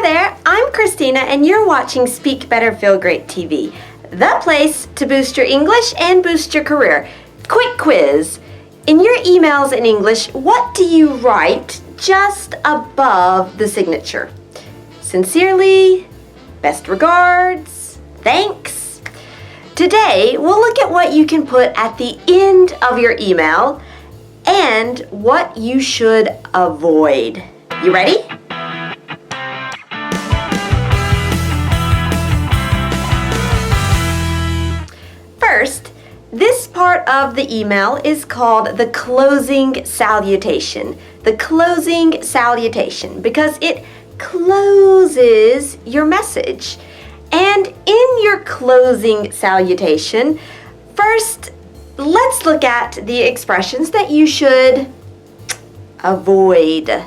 there, I'm Christina and you're watching Speak Better Feel Great TV, the place to boost your English and boost your career. Quick quiz. In your emails in English, what do you write just above the signature? Sincerely, best regards, thanks. Today, we'll look at what you can put at the end of your email and what you should avoid. You ready? First, this part of the email is called the closing salutation. The closing salutation because it closes your message. And in your closing salutation, first, let's look at the expressions that you should avoid.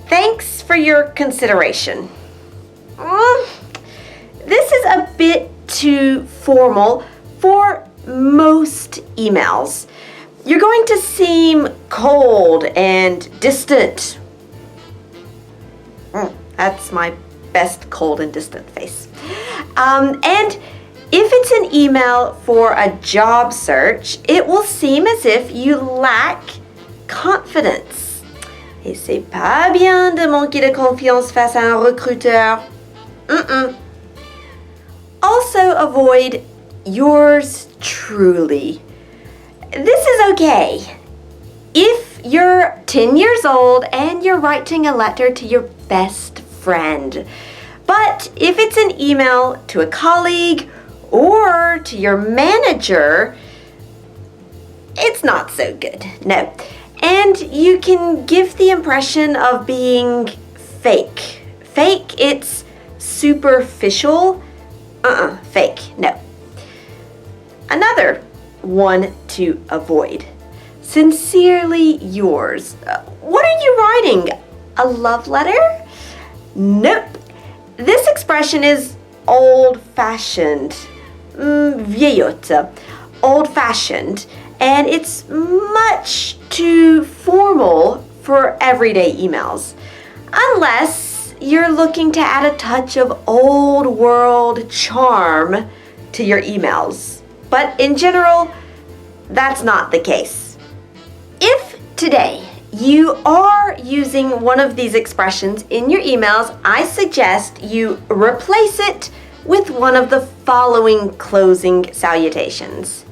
Thanks for your consideration. This is a bit too formal for most emails. You're going to seem cold and distant. That's my best cold and distant face. And if it's an email for a job search, it will seem as if you lack confidence. Et c'est pas bien de manquer de confiance face à un recruteur. Also avoid yours truly. This is okay. If you're 10 years old and you're writing a letter to your best friend. But if it's an email to a colleague or to your manager, it's not so good. No. And you can give the impression of being fake. Fake, it's superficial. Fake, no. Another one to avoid. Sincerely yours. What are you writing? A love letter? Nope. This expression is old-fashioned. Veillote. Old-fashioned. And it's much too formal for everyday emails. Unless you're looking to add a touch of old world charm to your emails. But in general, that's not the case. If today you are using one of these expressions in your emails, I suggest you replace it with one of the following closing salutations.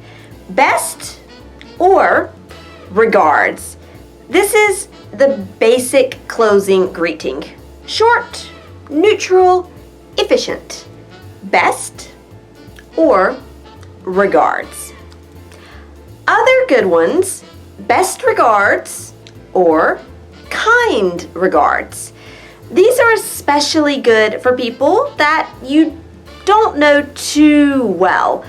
Best or regards. This is the basic closing greeting. Short, neutral, efficient. Best or regards. Other good ones, best regards or kind regards. These are especially good for people that you don't know too well.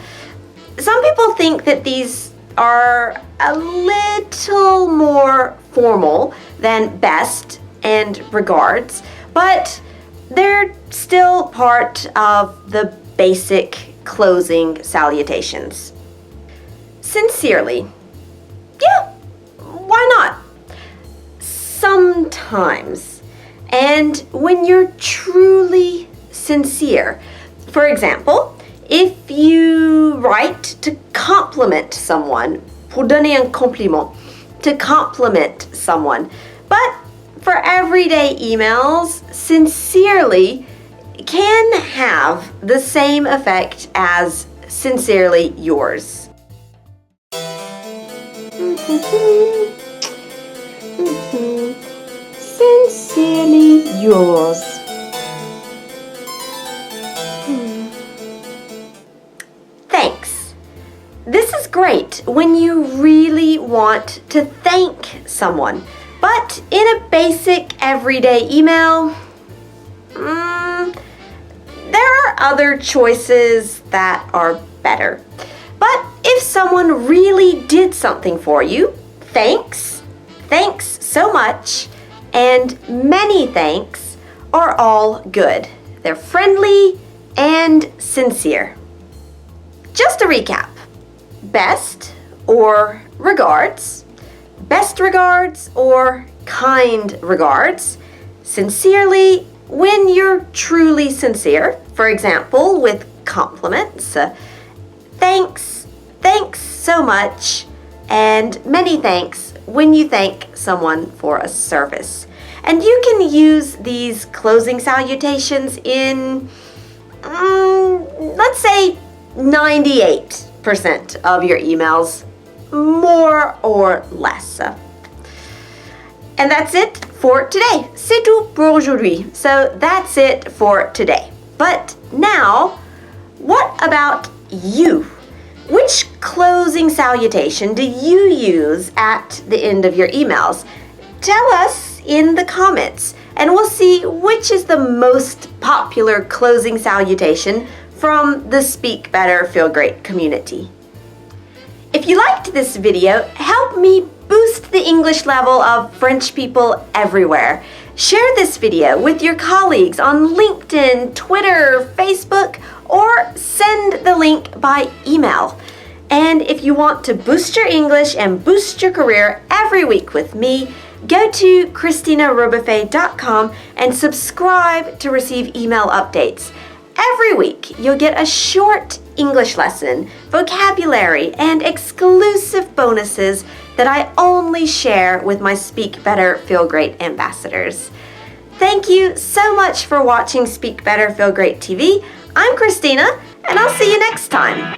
Some people think that these are a little more formal than best and regards, but they're still part of the basic closing salutations. Sincerely. Yeah, why not? Sometimes. And when you're truly sincere. For example, if you write to compliment someone, pour donner un compliment, to compliment someone. But for everyday emails, sincerely can have the same effect as sincerely yours. Sincerely yours. Thanks. This is great when you really want to thank someone. But in a basic everyday email, there are other choices that are better. But if someone really did something for you, thanks so much, and many thanks are all good. They're friendly and sincere. Just to recap, best or regards, best regards or kind regards, sincerely when you're truly sincere, for example, with compliments, thanks so much, and many thanks when you thank someone for a service. And you can use these closing salutations in, let's say, 98% of your emails, more or less. And that's it for today. C'est tout pour aujourd'hui. So that's it for today. But now, what about you? Which closing salutation do you use at the end of your emails? Tell us in the comments, and we'll see which is the most popular closing salutation from the Speak Better Feel Great community. If you liked this video, help me boost the English level of French people everywhere. Share this video with your colleagues on LinkedIn, Twitter, Facebook, or send the link by email. And if you want to boost your English and boost your career every week with me, go to ChristinaRobuffet.com and subscribe to receive email updates. Every week, you'll get a short English lesson, vocabulary, and exclusive bonuses that I only share with my Speak Better Feel Great ambassadors. Thank you so much for watching Speak Better Feel Great TV. I'm Christina, and I'll see you next time.